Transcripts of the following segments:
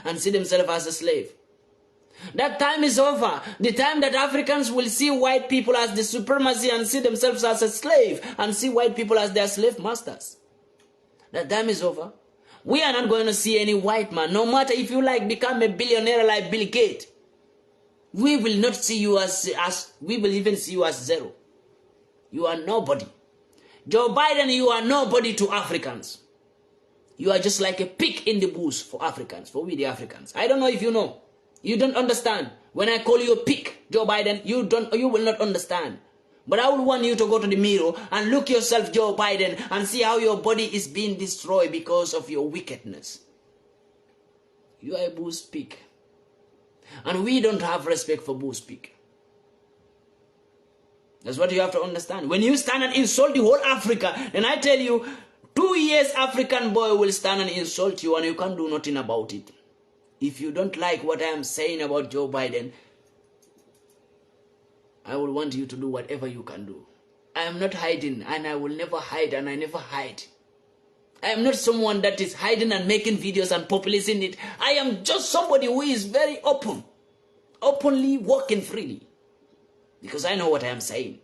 and see themselves as a slave. That time is over. The time that Africans will see white people as the supremacy and see themselves as a slave and see white people as their slave masters. That time is over. We are not going to see any white man. No matter if you like become a billionaire like Bill Gates, we will not see you as we will even see you as zero. You are nobody. Joe Biden, you are nobody to Africans. You are just like a pig in the bush for Africans, for we the Africans. I don't know if you know. You don't understand. When I call you a pig, Joe Biden, you will not understand. But I would want you to go to the mirror and look yourself, Joe Biden, and see how your body is being destroyed because of your wickedness. You are a bush pig. And we don't have respect for bush pig. That's what you have to understand. When you stand and insult the whole Africa, and I tell you, 2 years African boy will stand and insult you and you can't do nothing about it. If you don't like what I am saying about Joe Biden, I will want you to do whatever you can do. I am not hiding, and I will never hide, and I never hide. I am not someone that is hiding and making videos and populating it. I am just somebody who is very open, openly walking freely. Because I know what I am saying.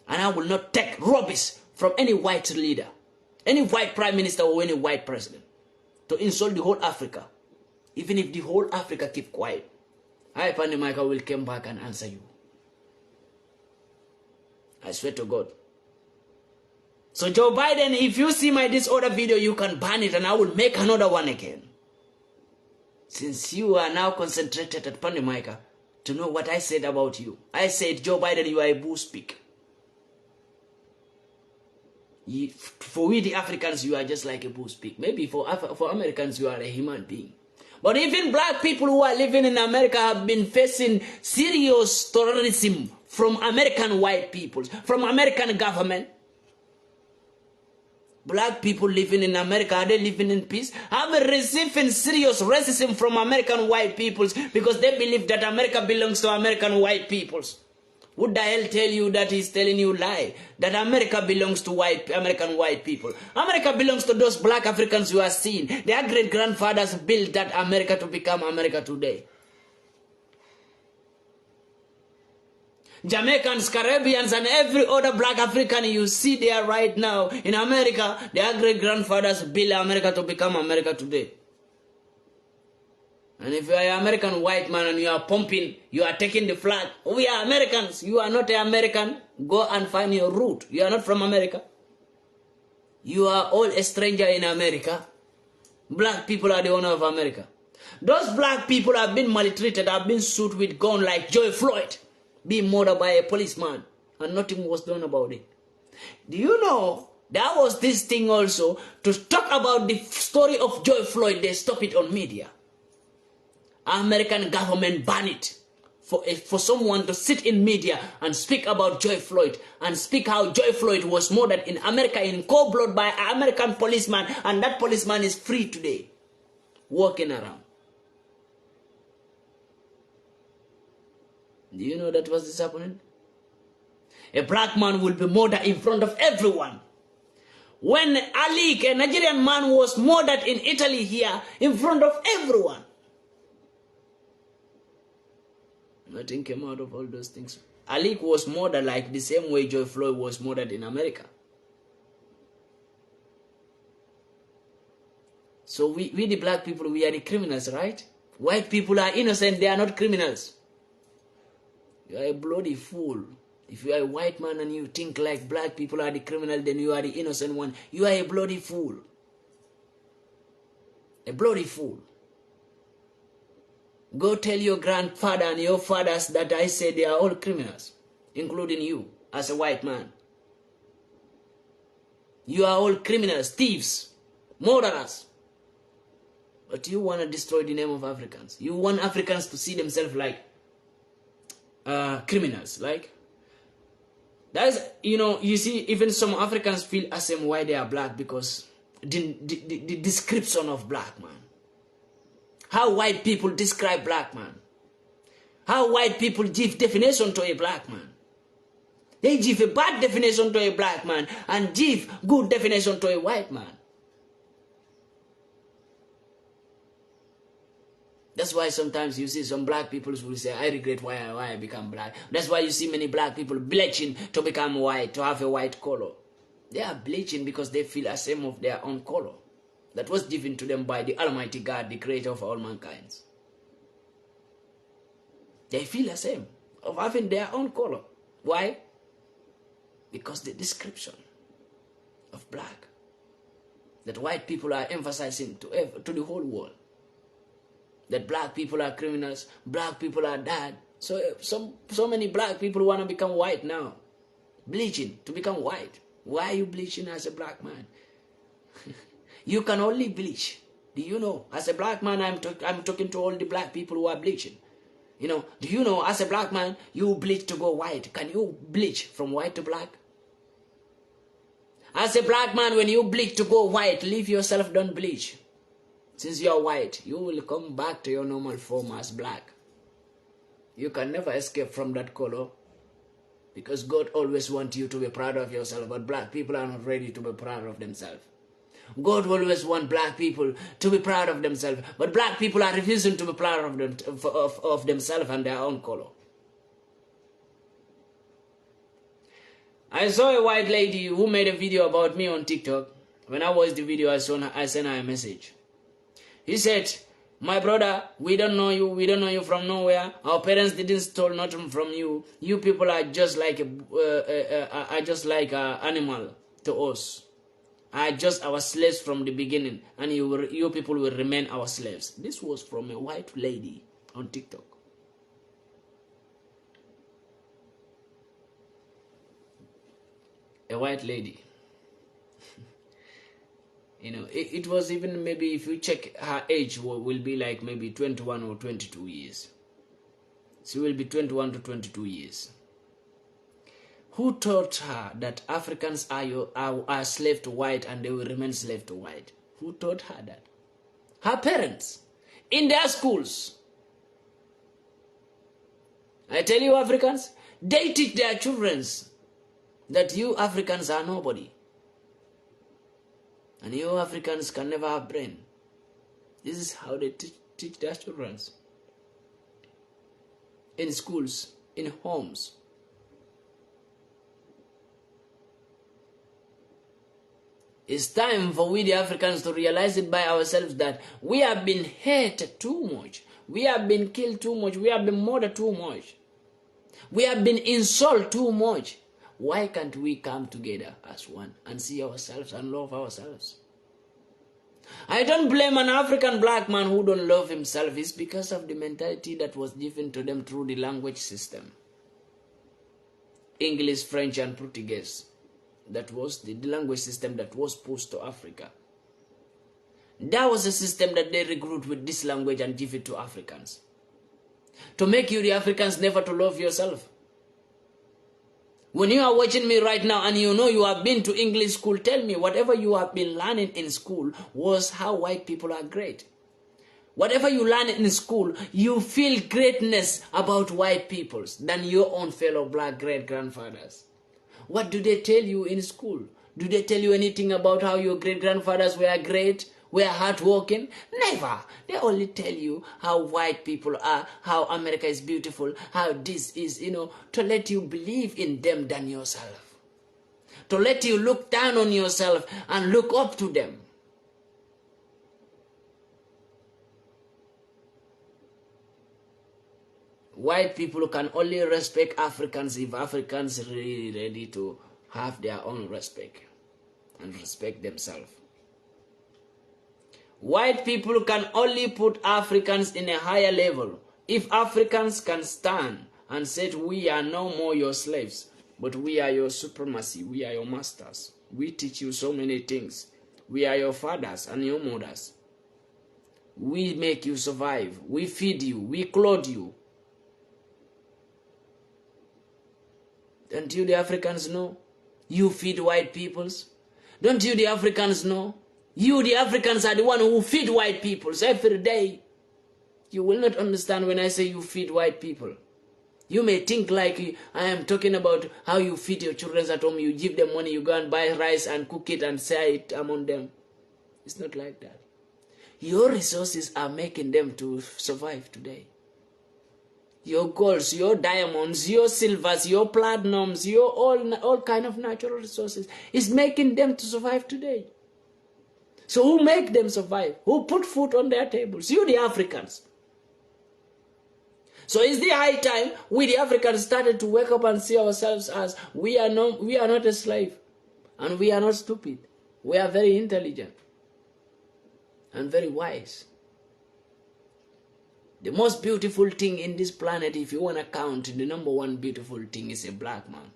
And I will not take rubbish from any white leader, any white prime minister or any white president to insult the whole Africa. Even if the whole Africa keep quiet, I, PANDI MAICA, will come back and answer you. I swear to God. So Joe Biden, if you see this other video, you can ban it and I will make another one again. Since you are now concentrated at PANDI MAICA to know what I said about you. I said, Joe Biden, you are a bull speak. For we the Africans, you are just like a bull speak. Maybe for Americans, you are a human being. But even black people who are living in America have been facing serious terrorism from American white people, from American government. Black people living in America, are they living in peace? Have receiving serious racism from American white peoples because they believe that America belongs to American white peoples. Who the hell tell you that he's telling you lie? That America belongs to American white people. America belongs to those black Africans you are seeing. Their great-grandfathers built that America to become America today. Jamaicans, Caribbeans, and every other black African you see there right now in America, their great-grandfathers built America to become America today. And if you are an American white man and you are pumping, you are taking the flag, we are Americans. You are not an American. Go and find your root. You are not from America. You are all a stranger in America. Black people are the owner of America. Those black people have been maltreated, have been shot with gun like George Floyd, being murdered by a policeman, and nothing was done about it. Do you know, there was this thing also, to talk about the story of George Floyd, they stop it on media. American government ban it for someone to sit in media and speak about George Floyd and speak how George Floyd was murdered in America in cold blood by an American policeman, and that policeman is free today, walking around. Do you know that was this happening? A black man will be murdered in front of everyone. When Alik, a Nigerian man, was murdered in Italy here, in front of everyone. Nothing came out of all those things. Alik was murdered like the same way George Floyd was murdered in America. So we the black people, we are the criminals, right? White people are innocent, they are not criminals. You are a bloody fool. If you are a white man and you think like black people are the criminal, then you are the innocent one. You are a bloody fool. A bloody fool. Go tell your grandfather and your fathers that I say they are all criminals, including you as a white man. You are all criminals, thieves, murderers. But you want to destroy the name of Africans. You want Africans to see themselves like criminals. Like, that's, you know, you see, even some Africans feel ashamed why they are black because the description of black man. How white people describe black man. How white people give definition to a black man. They give a bad definition to a black man and give good definition to a white man. That's why sometimes you see some black people who will say, I regret why I become black. That's why you see many black people bleaching to become white, to have a white color. They are bleaching because they feel ashamed of their own color that was given to them by the Almighty God, the creator of all mankind. They feel ashamed of having their own color. Why? Because the description of black that white people are emphasizing to the whole world. That black people are criminals, black people are bad. So many black people want to become white now. Bleaching to become white. Why are you bleaching as a black man? You can only bleach. Do you know? As a black man, I'm talking to all the black people who are bleaching. You know, do you know, as a black man, you bleach to go white. Can you bleach from white to black? As a black man, when you bleach to go white, leave yourself, don't bleach. Since you're white, you will come back to your normal form as black. You can never escape from that color. Because God always wants you to be proud of yourself, but black people are not ready to be proud of themselves. God always wants black people to be proud of themselves, but black people are refusing to be proud of themselves and their own color. I saw a white lady who made a video about me on TikTok. When I watched the video, I sent her a message. He said, my brother, we don't know you from nowhere. Our parents didn't steal nothing from you. You people are just like a animal to us. Are just our slaves from the beginning, and you people will remain our slaves. This was from a white lady on TikTok. A white lady. You know, it was even maybe, if you check her age, will be like maybe 21 or 22 years. She will be 21 to 22 years. Who taught her that Africans are slave to white and they will remain slave to white? Who taught her that? Her parents. In their schools. I tell you, Africans, they teach their children that you Africans are nobody. And you Africans can never have brain. This is how they teach their children. In schools, in homes. It's time for we the Africans to realize it by ourselves that we have been hated too much. We have been killed too much. We have been murdered too much. We have been insulted too much. Why can't we come together as one and see ourselves and love ourselves? I don't blame an African black man who don't love himself. It's because of the mentality that was given to them through the language system. English, French, and Portuguese. That was the language system that was pushed to Africa. That was a system that they recruit with this language and give it to Africans. To make you the Africans never to love yourself. When you are watching me right now and you know you have been to English school, tell me whatever you have been learning in school was how white people are great. Whatever you learn in school, you feel greatness about white people than your own fellow black great-grandfathers. What do they tell you in school? Do they tell you anything about how your great-grandfathers were great, were hardworking? Never. They only tell you how white people are, how America is beautiful, how this is, to let you believe in them than yourself. To let you look down on yourself and look up to them. White people can only respect Africans if Africans are really ready to have their own respect and respect themselves. White people can only put Africans in a higher level if Africans can stand and say, we are no more your slaves, but we are your supremacy, we are your masters. We teach you so many things. We are your fathers and your mothers. We make you survive. We feed you. We clothe you. Don't you the Africans know? You feed white peoples. Don't you the Africans know? You the Africans are the one who feed white peoples every day. You will not understand when I say you feed white people. You may think like I am talking about how you feed your children at home. You give them money, you go and buy rice and cook it and share it among them. It's not like that. Your resources are making them to survive today. Your golds, your diamonds, your silvers, your platinums, your all kind of natural resources is making them to survive today. So who make them survive? Who put food on their tables? You, the Africans. So it's the high time we, the Africans, started to wake up and see ourselves as we are not a slave, and we are not stupid. We are very intelligent and very wise. The most beautiful thing in this planet, if you want to count, the number one beautiful thing is a black man.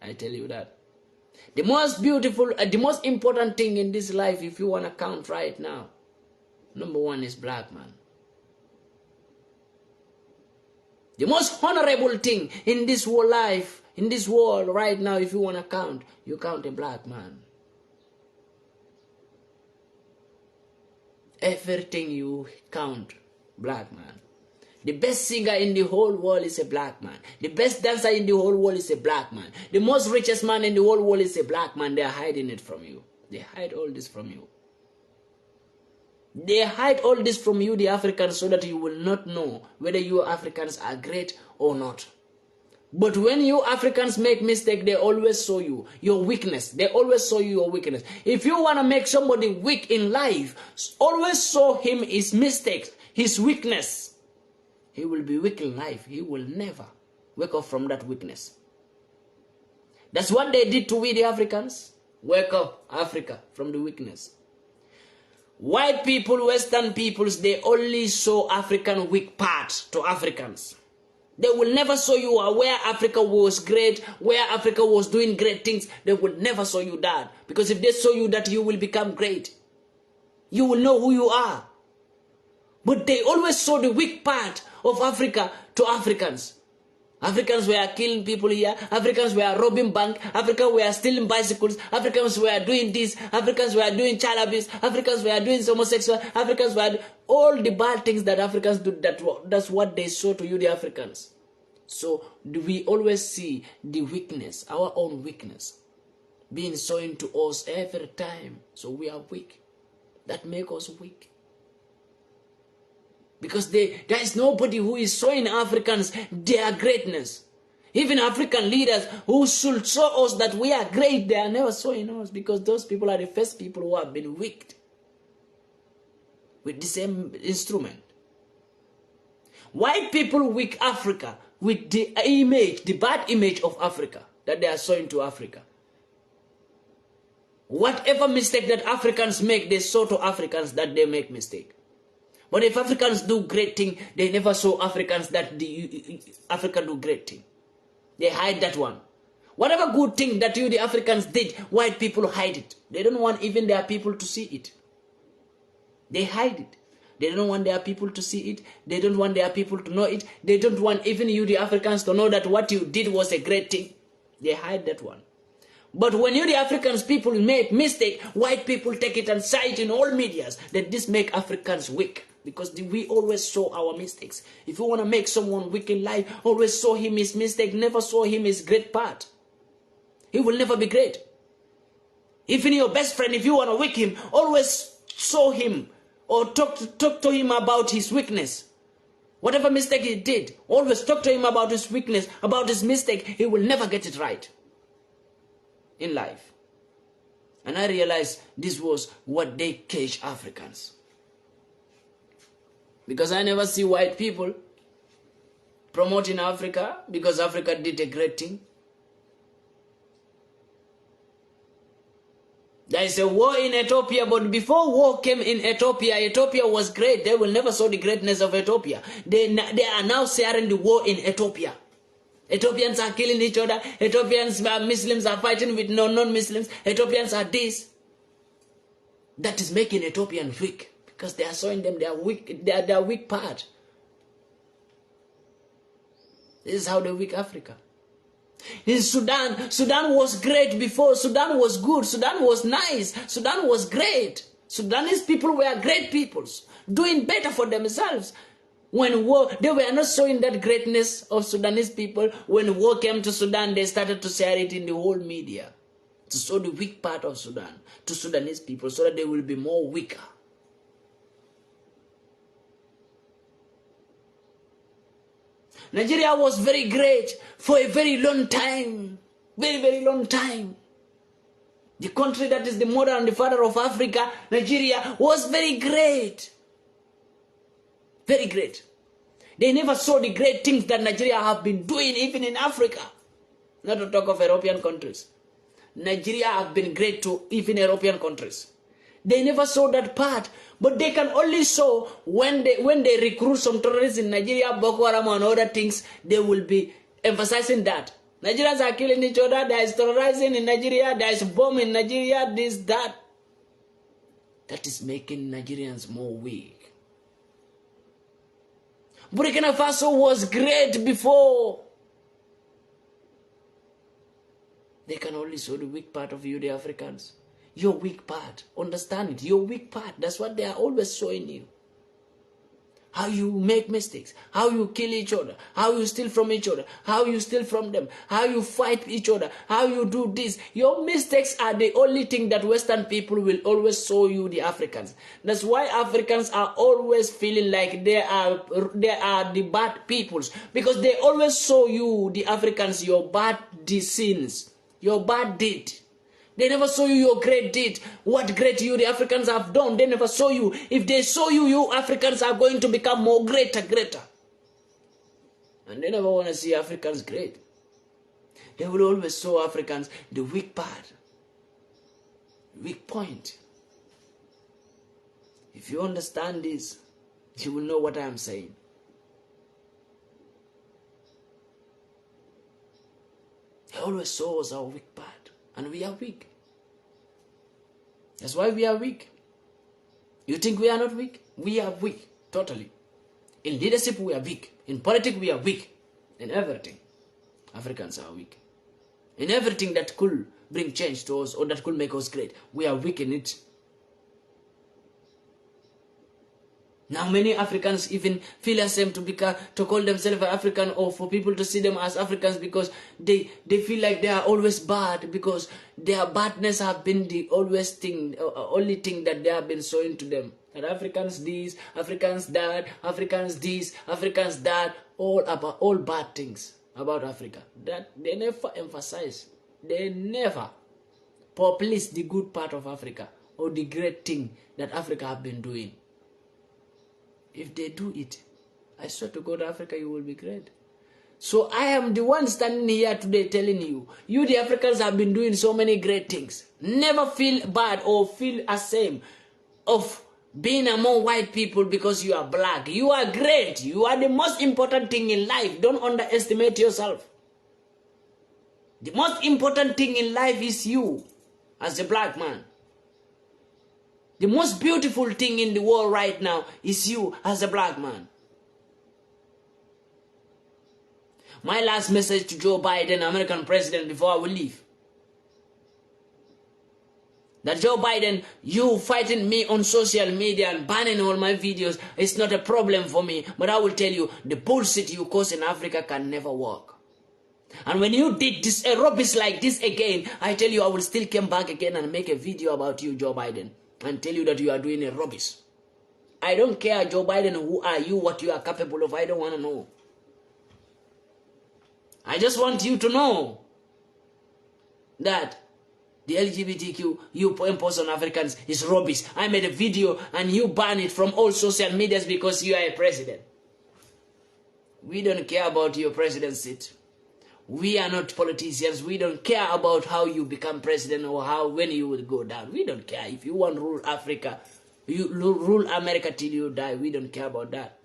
I tell you that. The most beautiful, the most important thing in this life, if you want to count right now, number one is black man. The most honorable thing in this whole life, in this world right now, if you want to count, you count a black man. Everything you count, black man. The best singer in the whole world is a black man. The best dancer in the whole world is a black man. The most richest man in the whole world is a black man. They are hiding it from you. They hide all this from you. They hide all this from you, the Africans, so that you will not know whether you Africans are great or not. But when you Africans make mistake, they always show you your weakness. They always show you your weakness. If you want to make somebody weak in life, always show him his mistakes, his weakness. He will be weak in life. He will never wake up from that weakness. That's what they did to we, the Africans. Wake up, Africa, from the weakness. White people, Western peoples, they only show African weak parts to Africans. They will never show you where Africa was great, where Africa was doing great things. They will never show you that. Because if they show you that, you will become great. You will know who you are. But they always show the weak part of Africa to Africans. Africans were killing people here. Africans were robbing banks. Africans were stealing bicycles. Africans were doing this. Africans were doing child abuse. Africans were doing homosexual. Africans were all the bad things that Africans do. That's what they show to you, the Africans. So we always see the weakness, our own weakness, being shown to us every time. So we are weak. That makes us weak. Because there is nobody who is showing Africans their greatness. Even African leaders who should show us that we are great, they are never showing us, because those people are the first people who have been wicked with the same instrument. White people wick Africa with the image, the bad image of Africa that they are showing to Africa. Whatever mistake that Africans make, they show to Africans that they make mistake. But if Africans do great thing, they never show Africans that Africa do great thing. They hide that one. Whatever good thing that you, the Africans, did, white people hide it. They don't want even their people to see it. They hide it. They don't want their people to see it. They don't want their people to know it. They don't want even you, the Africans, to know that what you did was a great thing. They hide that one. But when you, the Africans, people make mistake, white people take it and say it in all medias that this make Africans weak. Because we always show our mistakes. If you want to make someone weak in life, always show him his mistake. Never show him his great part. He will never be great. Even your best friend, if you want to weak him, always show him or talk to him about his weakness. Whatever mistake he did, always talk to him about his weakness, about his mistake. He will never get it right in life. And I realized this was what they cage Africans. Because I never see white people promoting Africa because Africa did a great thing. There is a war in Ethiopia, but before war came in Ethiopia, Ethiopia was great. They will never saw the greatness of Ethiopia. They are now sharing the war in Ethiopia. Ethiopians are killing each other. Ethiopians, Muslims are fighting with non-Muslims. Ethiopians are this. That is making Ethiopians weak. Because they are showing them their weak part. This is how they weak Africa. In Sudan, Sudan was great before. Sudan was good. Sudan was nice. Sudan was great. Sudanese people were great peoples, doing better for themselves. When war, they were not showing that greatness of Sudanese people. When war came to Sudan, they started to share it in the whole media, to show the weak part of Sudan to Sudanese people, so that they will be more weaker. Nigeria was very great for a very long time. Very, very long time. The country that is the mother and the father of Africa, Nigeria, was very great. Very great. They never saw the great things that Nigeria have been doing even in Africa. Not to talk of European countries. Nigeria have been great to even European countries. They never saw that part. But they can only show when they recruit some terrorists in Nigeria, Boko Haram and other things, they will be emphasizing that. Nigerians are killing each other, there is terrorizing in Nigeria, there is bomb in Nigeria, this, that. That is making Nigerians more weak. Burkina Faso was great before. They can only show the weak part of you, the Africans. Your weak part. Understand it. Your weak part. That's what they are always showing you. How you make mistakes. How you kill each other. How you steal from each other. How you steal from them. How you fight each other. How you do this. Your mistakes are the only thing that Western people will always show you, the Africans. That's why Africans are always feeling like they are the bad peoples. Because they always show you, the Africans, your bad sins. Your bad deed. They never show you your great deed. What great you, the Africans, have done. They never show you. If they show you, you Africans are going to become more greater. And they never want to see Africans great. They will always show Africans the weak part. Weak point. If you understand this, you will know what I am saying. They always show us our weak part. And we are weak. That's why we are weak. You think we are not weak? We are weak, totally. In leadership, we are weak. In politics, we are weak. In everything, Africans are weak. In everything that could bring change to us or that could make us great, we are weak in it. Now many Africans even feel ashamed to call themselves African, or for people to see them as Africans, because they feel like they are always bad, because their badness have been the only thing that they have been showing to them. That Africans this, Africans that, Africans this, Africans that, all bad things about Africa. That they never emphasize. They never publish the good part of Africa or the great thing that Africa have been doing. If they do it, I swear to God, Africa, you will be great. So I am the one standing here today telling you, the Africans have been doing so many great things. Never feel bad or feel ashamed of being among white people because you are black. You are great. You are the most important thing in life. Don't underestimate yourself. The most important thing in life is you as a black man. The most beautiful thing in the world right now is you as a black man. My last message to Joe Biden, American president, before I will leave. That Joe Biden, you fighting me on social media and banning all my videos is not a problem for me. But I will tell you, the bullshit you cause in Africa can never work. And when you did this rubbish like this again, I tell you, I will still come back again and make a video about you, Joe Biden, and tell you that you are doing a rubbish. I don't care, Joe Biden, who are you, what you are capable of. I don't want to know. I just want you to know that the LGBTQ you impose on Africans is rubbish. I made a video and you ban it from all social medias because you are a president. We don't care about your president seat. We are not politicians. We don't care about how you become president or when you will go down. We don't care. If you want to rule Africa, you rule America till you die. We don't care about that.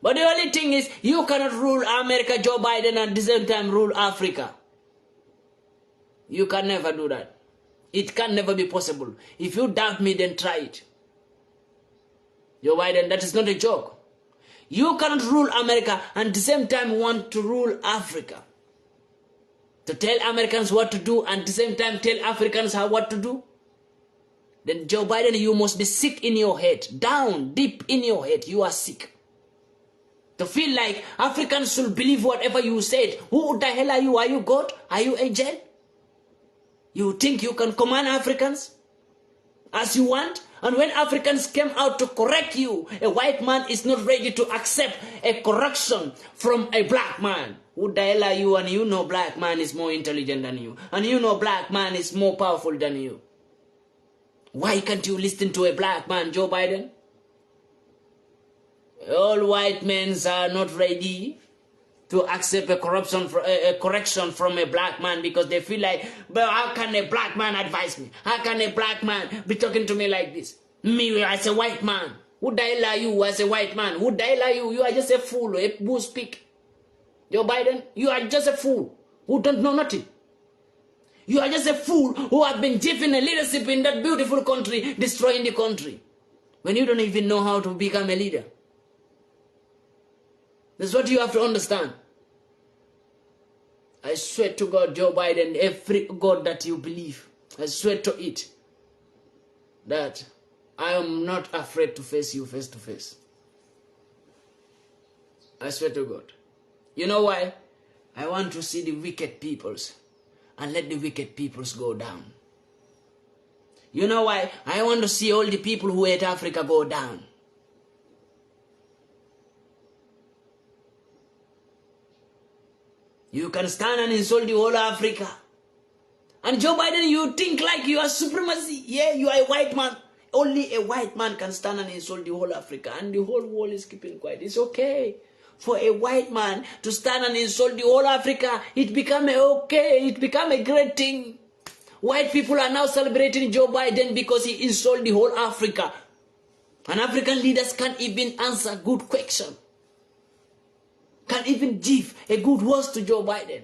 But the only thing is, you cannot rule America, Joe Biden, and at the same time rule Africa. You can never do that. It can never be possible. If you doubt me, then try it. Joe Biden, that is not a joke. You cannot rule America and at the same time want to rule Africa. To tell Americans what to do and at the same time tell Africans what to do. Then Joe Biden, you must be sick in your head. Down, deep in your head, you are sick. To feel like Africans should believe whatever you said. Who the hell are you? Are you God? Are you angel? You think you can command Africans as you want? And when Africans came out to correct you, a white man is not ready to accept a correction from a black man. Who the hell are you? And you know black man is more intelligent than you. And you know black man is more powerful than you. Why can't you listen to a black man, Joe Biden? All white men are not ready to accept a correction from a black man because they feel like, but how can a black man advise me? How can a black man be talking to me like this? Me as a white man. Who the hell are you as a white man? Who the hell are you? You are just a fool, a boo speak. Joe Biden, you are just a fool who don't know nothing. You are just a fool who have been given a leadership in that beautiful country, destroying the country, when you don't even know how to become a leader. That's what you have to understand. I swear to God, Joe Biden, every God that you believe, I swear to it, that I am not afraid to face you face to face. I swear to God. You know why? I want to see the wicked peoples and let the wicked peoples go down. You know why? I want to see all the people who hate Africa go down. You can stand and insult the whole of Africa. And Joe Biden, you think like you are supremacy. Yeah, you are a white man. Only a white man can stand and insult the whole Africa. And the whole world is keeping quiet. It's okay for a white man to stand and insult the whole Africa. It become okay. It become a great thing. White people are now celebrating Joe Biden because he insulted the whole Africa. And African leaders can't even answer good question. Can't even give a good words to Joe Biden.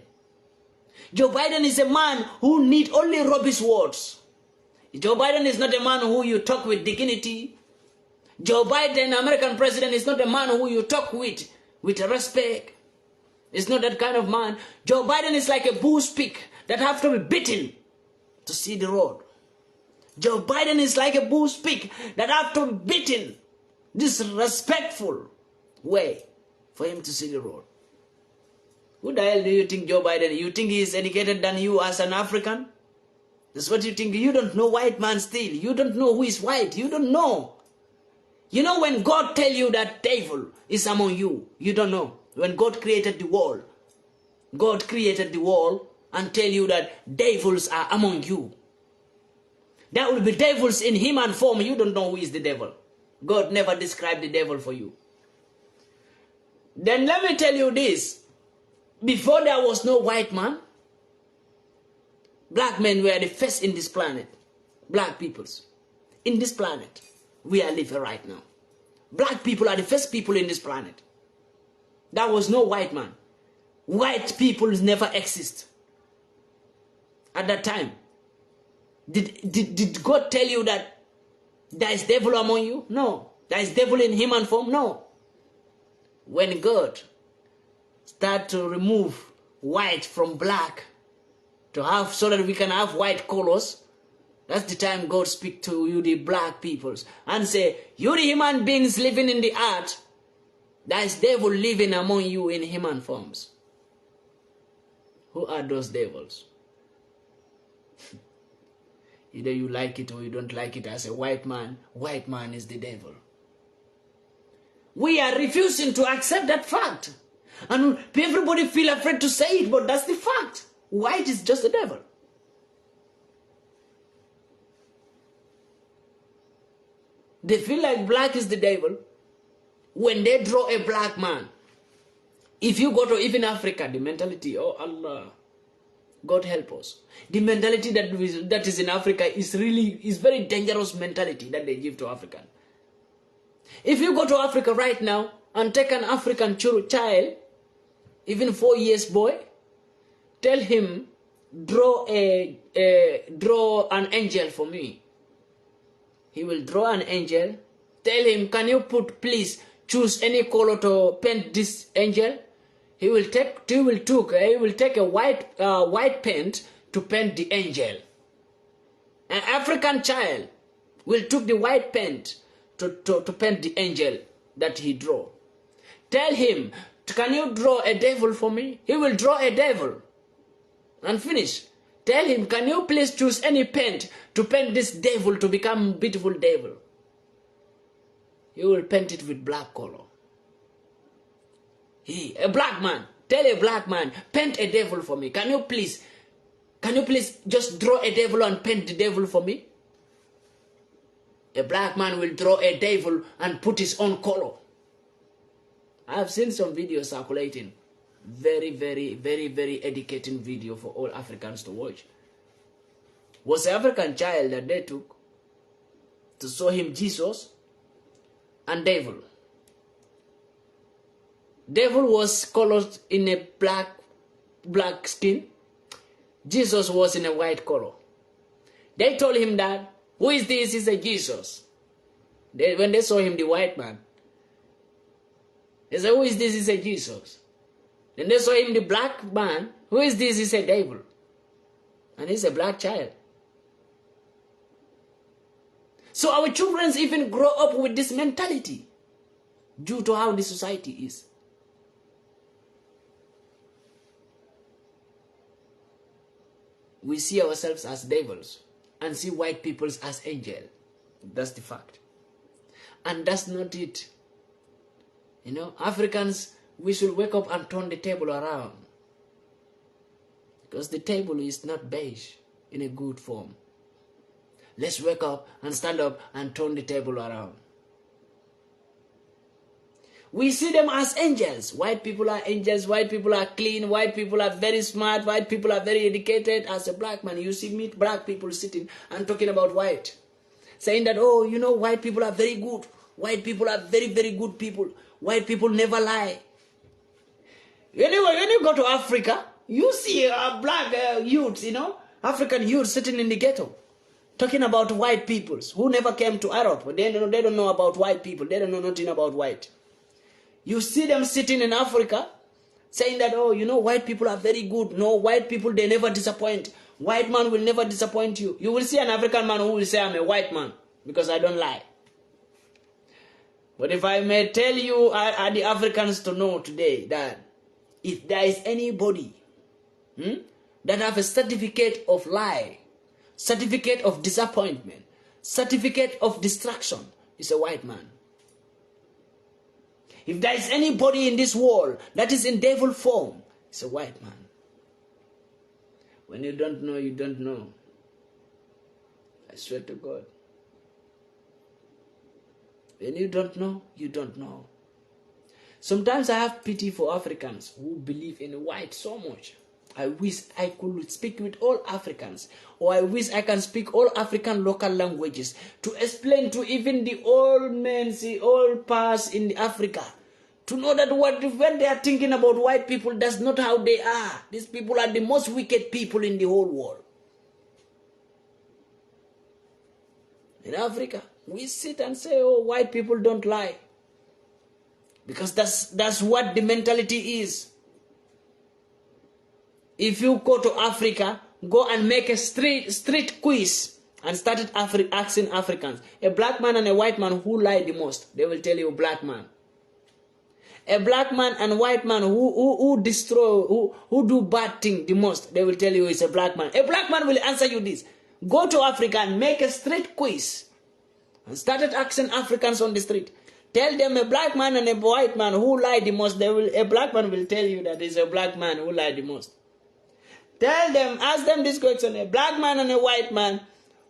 Joe Biden is a man who need only rubbish words. Joe Biden is not a man who you talk with dignity. Joe Biden, American president, is not a man who you talk with respect. It's not that kind of man. Joe Biden is like a bull pig that have to be beaten to see the road. Joe Biden is like a bull pig that have to be beaten disrespectful way for him to see the road. Who the hell do you think Joe Biden? You think he is educated than you as an African? That's what you think. You don't know white man still. You don't know who is white. You don't know. You know when God tell you that devil is among you, you don't know. When God created the world, God created the world and tell you that devils are among you. There will be devils in human form. You don't know who is the devil. God never described the devil for you. Then let me tell you this. Before there was no white man, black men were the first in this planet. Black peoples. In this planet we are living right now. Black people are the first people in this planet. There was no white man. White people never exist. At that time. Did God tell you that there is devil among you? No. There is devil in human form? No. When God start to remove white from black to have so that we can have white colors, that's the time God speak to you, the black peoples, and say, you the human beings living in the earth, there is devil living among you in human forms. Who are those devils? Either you like it or you don't like it. As a white man is the devil. We are refusing to accept that fact. And everybody feel afraid to say it, but that's the fact. White is just the devil. They feel like black is the devil when they draw a black man. If you go to even Africa, the mentality, oh Allah, God help us. The mentality that is in Africa is very dangerous mentality that they give to African. If you go to Africa right now and take an African child, even 4 years boy, tell him, draw an angel for me. He will draw an angel. Tell him, can you please choose any color to paint this angel? He will take a white paint to paint the angel. An African child will take the white paint to paint the angel that he draw. Tell him, can you draw a devil for me? He will draw a devil and finish. Tell him, can you please choose any paint to paint this devil to become beautiful devil? he will paint it with black color. A black man, tell a black man, paint a devil for me. Can you please just draw a devil and paint the devil for me? A black man will draw a devil and put his own color. I have seen some videos circulating. Very, very, very, very educating video for all Africans to watch. Was an African child that they took to show him Jesus and devil. Devil was colored in a black skin. Jesus was in a white color. They told him that, who is this? He said, Jesus. When they saw him, the white man, they said, who is this? He said, Jesus. Then they saw him, the black man, who is this? He said, devil. And he's a black child. So our children even grow up with this mentality due to how the society is. We see ourselves as devils and see white people as angels. That's the fact. And that's not it. You know, Africans, we should wake up and turn the table around. Because the table is not beige in a good form. Let's wake up and stand up and turn the table around. We see them as angels. White people are angels. White people are clean. White people are very smart. White people are very educated. As a black man, you see meet black people sitting and talking about white. Saying that, oh, you know, white people are very good. White people are very, very good people. White people never lie. Anyway, when you go to Africa, you see black youths, you know, African youths sitting in the ghetto. Talking about white peoples who never came to Europe. They don't know about white people. They don't know nothing about white. You see them sitting in Africa saying that, oh, you know, white people are very good. No, white people, they never disappoint. White man will never disappoint you. You will see an African man who will say, I'm a white man because I don't lie. But if I may tell you, are the Africans to know today that if there is anybody that have a certificate of lie, certificate of disappointment, certificate of distraction, is a white man. If there is anybody in this world that is in devil form, it's a white man. When you don't know, you don't know. I swear to God. When you don't know, you don't know. Sometimes I have pity for Africans who believe in white so much. I wish I could speak with all Africans, or I wish I can speak all African local languages to explain to even the old men, the old past in Africa, to know that when they are thinking about white people, that's not how they are. These people are the most wicked people in the whole world. In Africa, we sit and say, oh, white people don't lie. Because that's what the mentality is. If you go to Africa, go and make a street quiz and started asking Africans, a black man and a white man, who lie the most? They will tell you black man. A black man and white man who destroy, who do bad thing the most, they will tell you it's a black man. A black man will answer you this. Go to Africa and make a street quiz and started asking Africans on the street. Tell them a black man and a white man who lie the most. A black man will tell you that it's a black man who lie the most. Tell them, ask them this question, a black man and a white man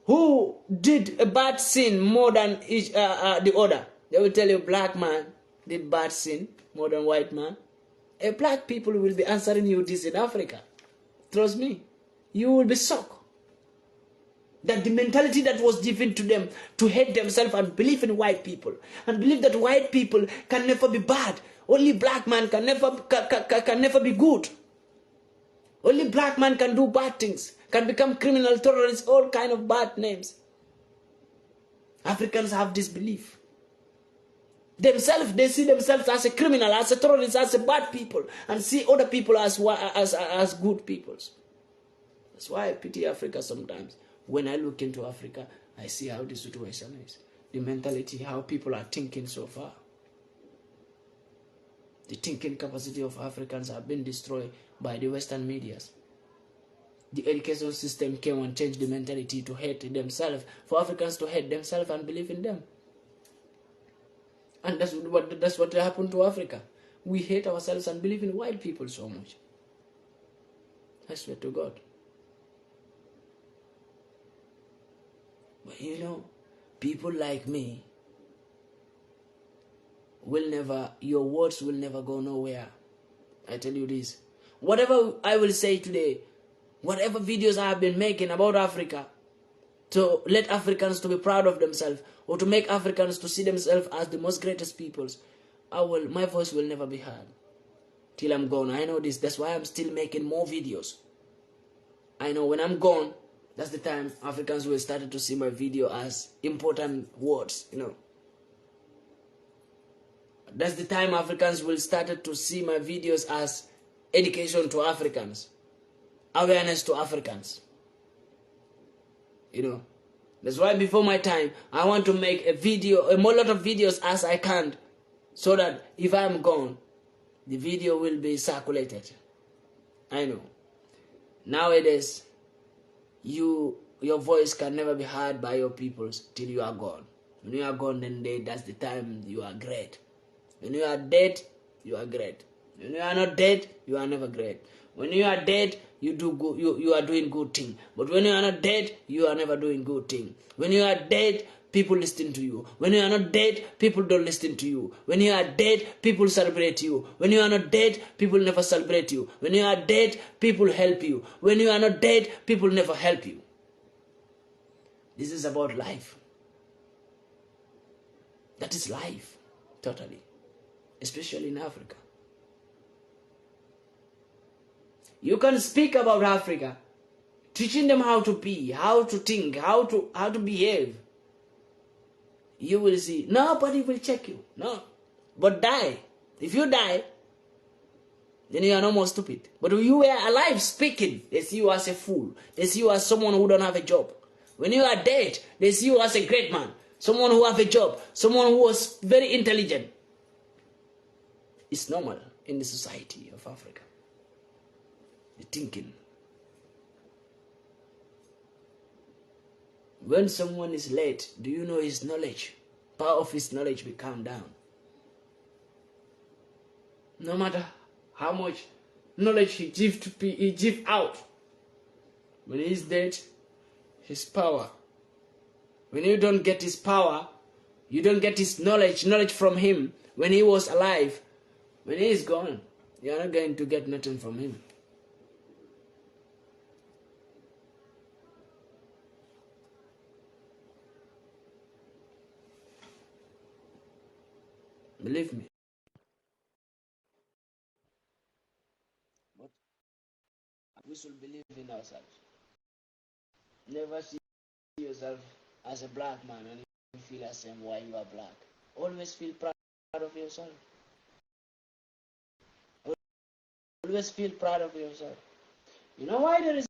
who did a bad sin more than the other. They will tell you black man did bad sin more than white man. A black people will be answering you this in Africa. Trust me. You will be shocked. That the mentality that was given to them to hate themselves and believe in white people and believe that white people can never be bad. Only black man can never be good. Only black man can do bad things, can become criminal, terrorists, all kind of bad names. Africans have this belief. Themselves, they see themselves as a criminal, as a terrorist, as a bad people, and see other people as good peoples. That's why I pity Africa sometimes. When I look into Africa, I see how the situation is. The mentality, how people are thinking so far. The thinking capacity of Africans have been destroyed by the Western medias. The education system came and changed the mentality to hate themselves, for Africans to hate themselves and believe in them. And that's what happened to Africa. We hate ourselves and believe in white people so much. I swear to God. But you know, people like me will never, your words will never go nowhere. I tell you this. Whatever I will say today, whatever videos I have been making about Africa, to let Africans to be proud of themselves, or to make Africans to see themselves as the most greatest peoples, my voice will never be heard till I'm gone. I know this. That's why I'm still making more videos. I know when I'm gone, that's the time Africans will start to see my video as important words, you know. That's the time Africans will start to see my videos as education to Africans, awareness to Africans. You know, that's why before my time, I want to make a lot of videos as I can, so that if I'm gone, the video will be circulated. I know. Nowadays, your voice can never be heard by your peoples till you are gone. When you are gone, then that's the time you are great. When you are dead, you are great. When you are not dead, you are never great. When you are dead, you do good, you are doing good thing. But when you are not dead, you are never doing good thing. When you are dead, people listen to you. When you are not dead, people don't listen to you. When you are dead, people celebrate you. When you are not dead, people never celebrate you. When you are dead, people help you. When you are not dead, people never help you. This is about life. That is life, totally. Especially in Africa. You can speak about Africa, teaching them how to be, how to think, how to behave. You will see, nobody will check you. No. But die. If you die, then you are no more stupid. But if you were alive speaking, they see you as a fool. They see you as someone who don't have a job. When you are dead, they see you as a great man, someone who have a job, someone who was very intelligent. It's normal in the society of Africa. The thinking. When someone is late, do you know his knowledge? Power of his knowledge will come down. No matter how much knowledge he gives out, when he is dead, his power. When you don't get his power, you don't get his knowledge from him when he was alive. When he is gone, you are not going to get nothing from him. Believe me. But we should believe in ourselves. Never see yourself as a black man and you feel the same why you are black. Always feel proud of yourself. Always feel proud of yourself. You know why there is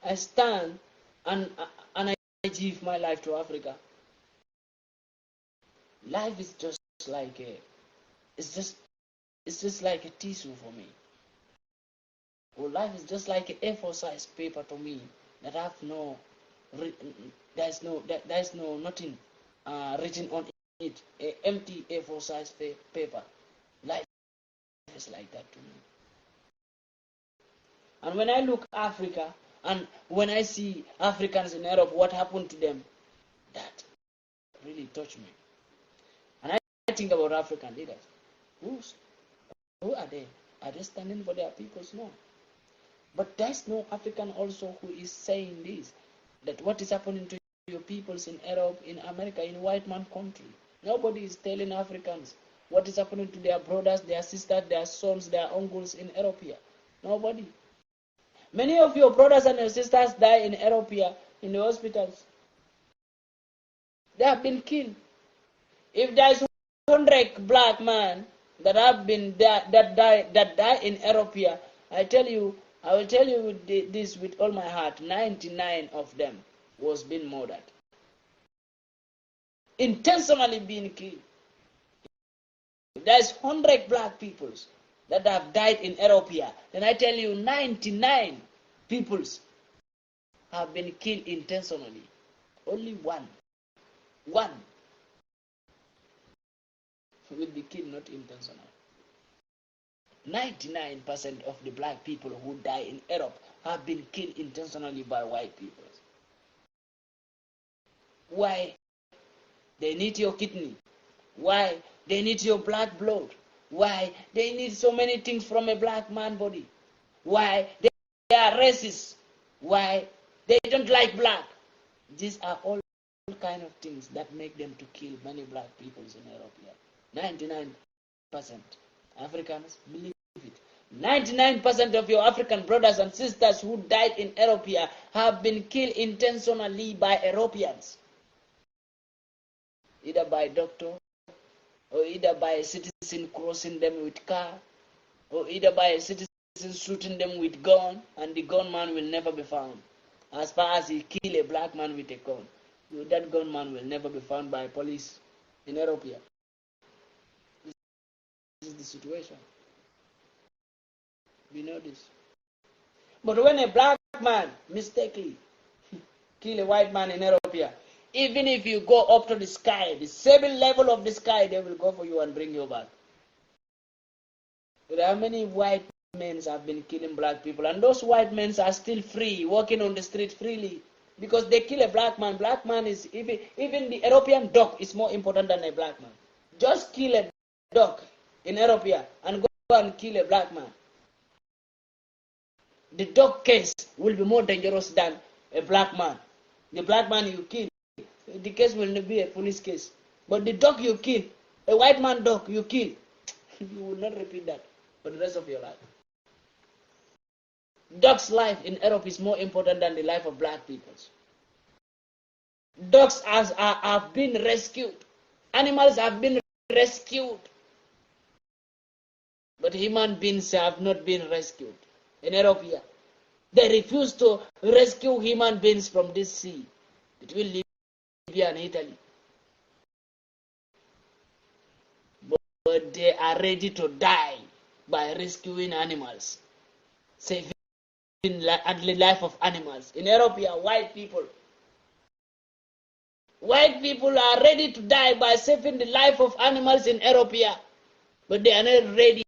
I stand and I give my life to Africa? Life is just like it's just like a tissue for me. Well, life is just like an A4 size paper to me that have there's no nothing written on it. A empty A4 size paper. Life is like that to me. And when I look at Africa, and when I see Africans in Europe, what happened to them, that really touched me. And I think about African leaders. Who are they? Are they standing for their peoples? No. But there's no African also who is saying this, that what is happening to your peoples in Europe, in America, in white man country. Nobody is telling Africans what is happening to their brothers, their sisters, their sons, their uncles in Europe here. Nobody. Many of your brothers and your sisters die in Europe here, in the hospitals. They have been killed. If there is 100 black men that have been that die in Europe here, I will tell you this with all my heart, 99 of them was being murdered. Intentionally being killed. If there is 100 black peoples that have died in Europe here, then I tell you 99 peoples have been killed intentionally. Only one will be killed not intentionally. 99% of the black people who die in Europe have been killed intentionally by white people. Why? They need your kidney. Why? They need your black blood. Why? They need so many things from a black man body. Why? They are racist. Why? They don't like black. These are all kind of things that make them to kill many black people in Europe. 99% Africans believe it. 99% of your African brothers and sisters who died in Europe have been killed intentionally by Europeans. Either by doctor, or either by a citizen crossing them with car, or either by a citizen shooting them with gun, and the gunman will never be found. As far as he kill a black man with a gun, that gunman will never be found by police in Europe. This is the situation. We know this. But when a black man mistakenly kill a white man in Europe, even if you go up to the sky, the 7th level of the sky, they will go for you and bring you back. But how many white men have been killing black people? And those white men are still free, walking on the street freely. Because they kill a black man. Black man is, even the European dog is more important than a black man. Just kill a dog in Europe and go and kill a black man. The dog case will be more dangerous than a black man. The black man you kill, the case will not be a police case. But the dog you kill, a white man dog you kill, you will not repeat that for the rest of your life. Dog's life in Europe is more important than the life of black people. Dogs have been rescued. Animals have been rescued. But human beings have not been rescued. In Europe, they refuse to rescue human beings from this sea between Libya and Italy. But they are ready to die by rescuing animals, saving the life of animals. In Europe, white people are ready to die by saving the life of animals in Europe, but they are not ready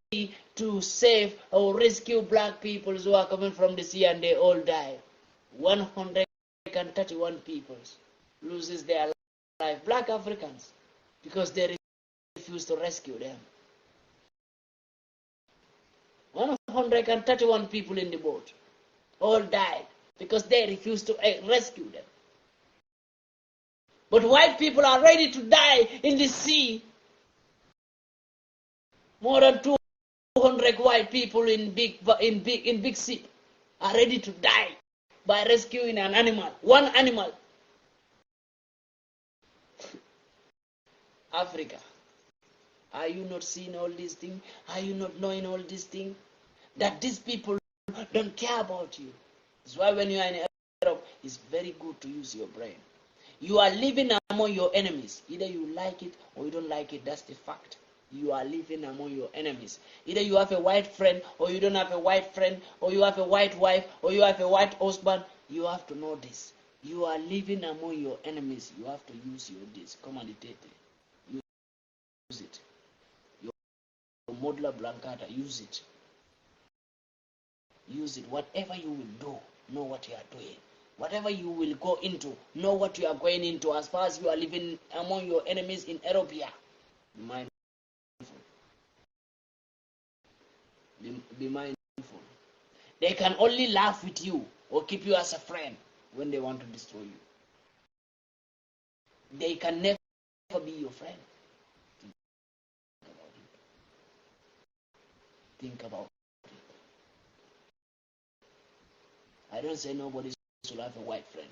to save or rescue black people who are coming from the sea and they all die. 131 people loses their life, black Africans, because they refuse to rescue them. 131 people in the boat all died because they refused to rescue them. But white people are ready to die in the sea. More than 200 white people in big ship are ready to die by rescuing an animal, one animal. Africa, are you not seeing all these things? Are you not knowing all these things? That these people don't care about you. That's why when you are in Europe, it's very good to use your brain. You are living among your enemies. Either you like it or you don't like it. That's the fact. You are living among your enemies. Either you have a white friend or you don't have a white friend, or you have a white wife or you have a white husband. You have to know this. You are living among your enemies. You have to use your this. Commanditete. Use it. Your modular blancata. Use it. Use it. Whatever you will do, know what you are doing. Whatever you will go into, know what you are going into. As far as you are living among your enemies in Europe, be mindful. Be mindful. They can only laugh with you or keep you as a friend when they want to destroy you. They can never be your friend. Think about it. I don't say nobody should have a white friend.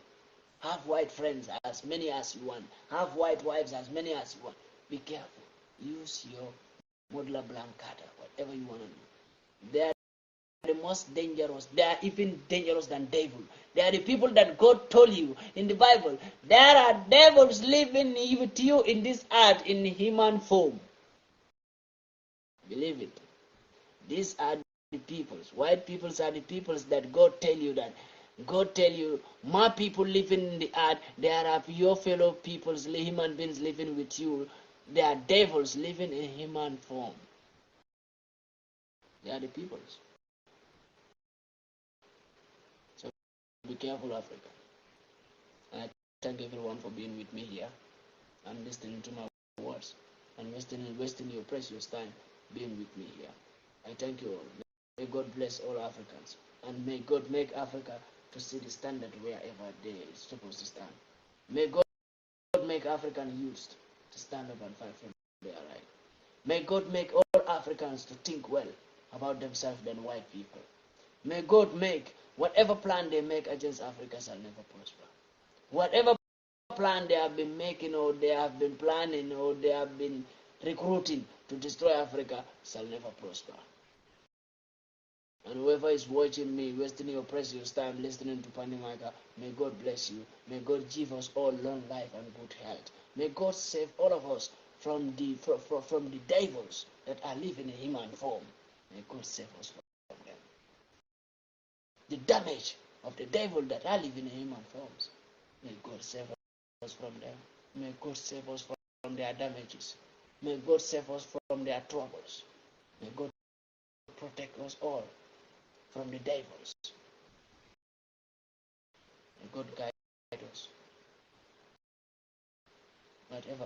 Have white friends as many as you want. Have white wives as many as you want. Be careful. Use your modular blancata, whatever you want to do. They are the most dangerous. They are even dangerous than devil. They are the people that God told you in the Bible. There are devils living with you in this earth in human form. Believe it. These are the peoples. White peoples are the peoples that God tell you that. God tell you, my people living in the earth, there are your fellow peoples, human beings living with you. They are devils living in human form. They are the peoples. So be careful, Africa. And I thank everyone for being with me here and listening to my words and wasting your precious time being with me here. I thank you all. May God bless all Africans. And may God make Africa to see the standard wherever they are supposed to stand. May God make African youth to stand up and fight for their right. May God make all Africans to think well about themselves than white people. May God make whatever plan they make against Africa shall never prosper. Whatever plan they have been making or they have been planning or they have been recruiting to destroy Africa shall never prosper. And whoever is watching me, wasting your precious time listening to PANDI MAICA, may God bless you. May God give us all long life and good health. May God save all of us from the devils that are living in human form. May God save us from them. The damage of the devil that are living in human forms. May God save us from them. May God save us from their damages. May God save us from their troubles. May God protect us all from the devils. May God guide us. Whatever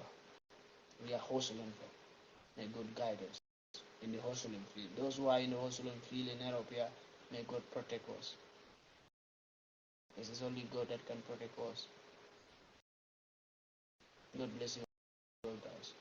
we are hustling for, may God guide us in the hustling field. Those who are in the hustling field in Europe here, may God protect us. This is only God that can protect us. God bless you all, guys.